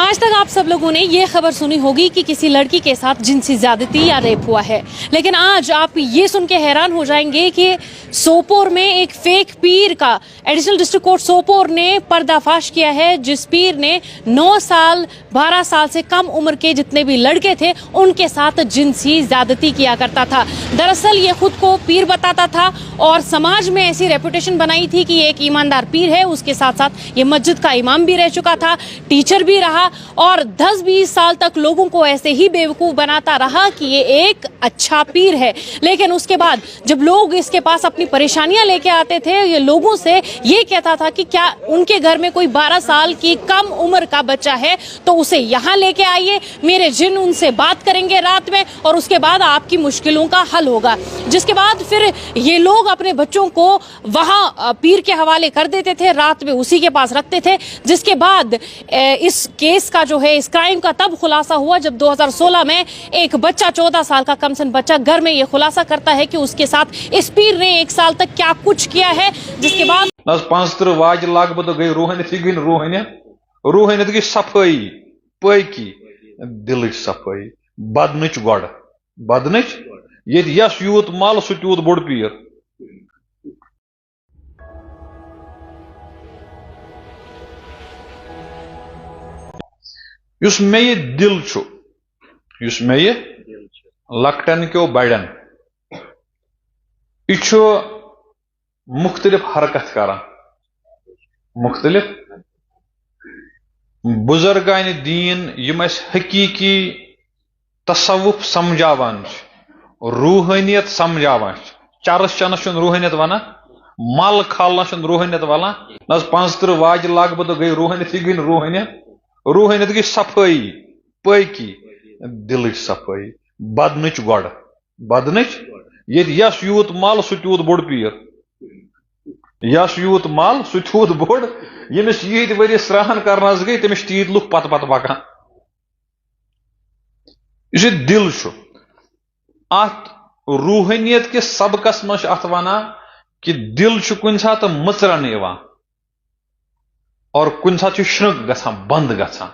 आज तक आप सब लोगों ने ये खबर सुनी होगी कि किसी लड़की के साथ जिनसी ज्यादती या रेप हुआ है, लेकिन आज आप ये सुन के हैरान हो जाएंगे कि सोपोर में एक फेक पीर का एडिशनल डिस्ट्रिक्ट कोर्ट सोपोर ने पर्दाफाश किया है, जिस पीर ने 9 साल 12 साल से कम उम्र के जितने भी लड़के थे उनके साथ जिनसी ज्यादती किया करता था। दरअसल ये खुद को पीर बताता था और समाज में ऐसी रेपुटेशन बनाई थी कि ये एक ईमानदार पीर है। उसके साथ साथ ये मस्जिद का इमाम भी रह चुका था, टीचर भी रहा और 10-20 साल तक लोगों को ऐसे ही बेवकूफ बनाता रहा कि ये एक अच्छा पीर है। लेकिन उसके बाद जब लोग इसके पास अपनी परेशानियां लेके आते थे, ये लोगों से ये कहता था कि क्या उनके घर में कोई 12 साल की कम उम्र का बच्चा है तो उसे यहाँ लेके आइए, मेरे जिन उनसे बात करेंगे रात में और उसके बाद आपकी मुश्किलों का हल होगा। जिसके बाद फिर ये लोग अपने बच्चों को वहाँ पीर के हवाले कर देते थे, रात में उसी के पास रखते थे। जिसके बाद इस केस का जो है, इस क्राइम का तब खुलासा हुआ जब 2016 में एक बच्चा 14 साल का कमसन बच्चा घर में ये खुलासा करता है कि उसके साथ इस पीर ने 1 साल तक क्या कुछ किया है। जिसके बाद 50 वाज लागबद गई रूहानियत गई सफाई पैकी दिल सफाई बदनच गड़ बदनच ये यस यूत मल सह यूत बोड़ पीर। युस मे ये दिल छु, युस मे ये लकटन क्यों बड़न यह मुख्तलिफ हरकत करान, मुख्तलिफ बुजुर्गान दीन यम हकीकी तसव्वुफ समझावान, रूहानियत समझावान। चरस चनस रूहानियत वना, मल खालना रूहानियत वना। 50 वाज लागबद गई रूहानियत रूहानियत गई सफाई पैकी दिल सफाई बदनच गड़ बदनच ये यस यूत मल सह यूत बोड़ पीर, यस यूत मल सह यूत बोड़ यमिस यीत वरी स्रान करनास गई तमिस तीत लुक पत पत पकान। यह दिल अत रूहानियत के सबकस मज अत वना कि दिल कुन सात मचरन और कुन सात श्रृंक गसान बंद गसान।